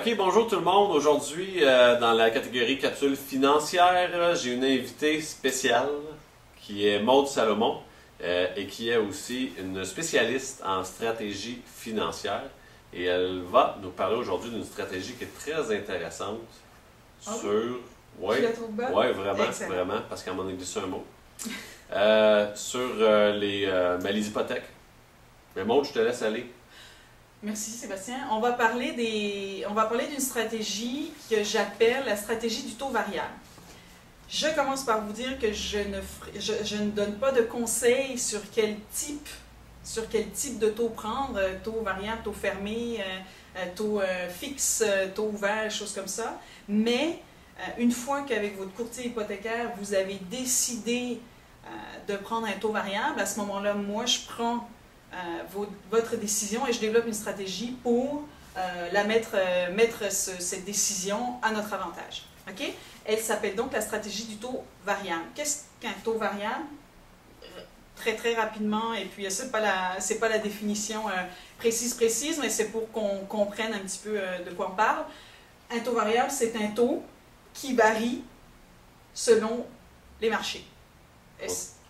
Ok, bonjour tout le monde. Aujourd'hui, dans la catégorie capsule financière, j'ai une invitée spéciale qui est Maude Salomon et qui est aussi une spécialiste en stratégie financière. Et elle va nous parler aujourd'hui d'une stratégie qui est très intéressante sur... Oui? Tu la trouves bonne? Oui, vraiment, excellent. vraiment, parce qu'elle m'en a glissé un mot. Sur les hypothèques. Mais Maude, je te laisse aller. Merci Sébastien. On va parler d'une stratégie que j'appelle la stratégie du taux variable. Je commence par vous dire que je ne donne pas de conseils sur quel type de taux prendre, taux variable, taux fermé, taux fixe, taux ouvert, choses comme ça. Mais une fois qu'avec votre courtier hypothécaire, vous avez décidé de prendre un taux variable, à ce moment-là, moi, je prends votre décision et je développe une stratégie pour mettre cette décision à notre avantage. Okay? Elle s'appelle donc la stratégie du taux variable. Qu'est-ce qu'un taux variable? Très, très rapidement, et puis c'est pas la définition précise, mais c'est pour qu'on comprenne un petit peu de quoi on parle. Un taux variable, c'est un taux qui varie selon les marchés.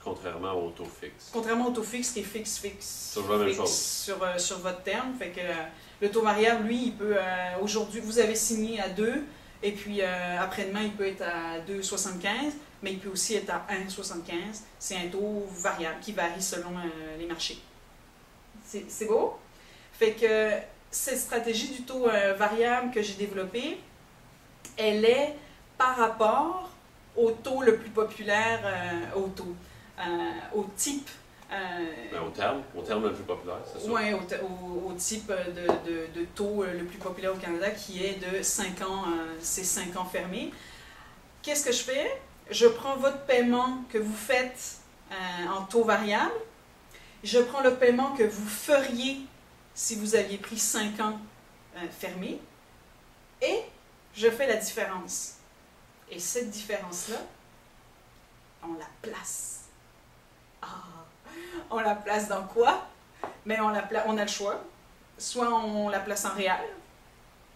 Contrairement au taux fixe. Contrairement au taux fixe qui est fixe sur votre terme. Fait que le taux variable, lui, il peut, aujourd'hui, vous avez signé à 2, et puis après-demain, il peut être à 2,75, mais il peut aussi être à 1,75. C'est un taux variable qui varie selon les marchés. C'est beau? Fait que cette stratégie du taux variable que j'ai développée, elle est par rapport au taux le plus populaire, au type... au terme le plus populaire, c'est ça? Oui, au type de taux le plus populaire au Canada, qui est de 5 ans, c'est 5 ans fermés. Qu'est-ce que je fais? Je prends votre paiement que vous faites en taux variable, je prends le paiement que vous feriez si vous aviez pris 5 ans fermés, et je fais la différence. Et cette différence-là, on la place. On la place dans quoi? Mais on a le choix. Soit on la place en réel,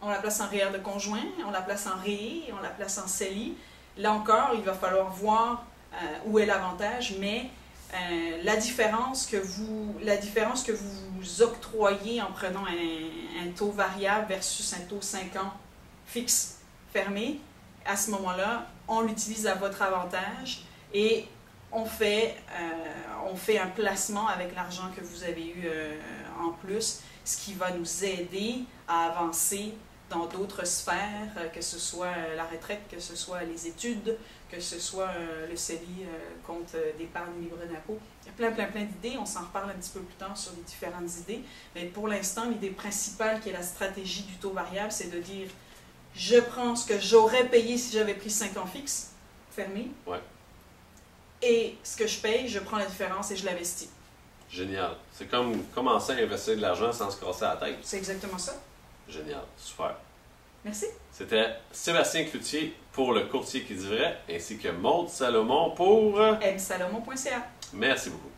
on la place en réel de conjoint, on la place en REI, on la place en CELI. Là encore, il va falloir voir où est l'avantage, mais la différence que vous octroyez en prenant un taux variable versus un taux 5 ans fixe fermé, à ce moment-là, on l'utilise à votre avantage et on fait un placement avec l'argent que vous avez eu en plus, ce qui va nous aider à avancer dans d'autres sphères, que ce soit la retraite, que ce soit les études, que ce soit le CELI, compte d'épargne libre d'impôt. Il y a plein d'idées, on s'en reparle un petit peu plus tard sur les différentes idées, mais pour l'instant, l'idée principale qui est la stratégie du taux variable, c'est de dire, je prends ce que j'aurais payé si j'avais pris 5 ans fixes, fermés, ouais. Et ce que je paye, je prends la différence et je l'investis. Génial. C'est comme commencer à investir de l'argent sans se casser la tête. C'est exactement ça. Génial. Super. Merci. C'était Sébastien Cloutier pour le courtier qui dit vrai, ainsi que Maude Salomon pour msalomon.ca. Merci beaucoup.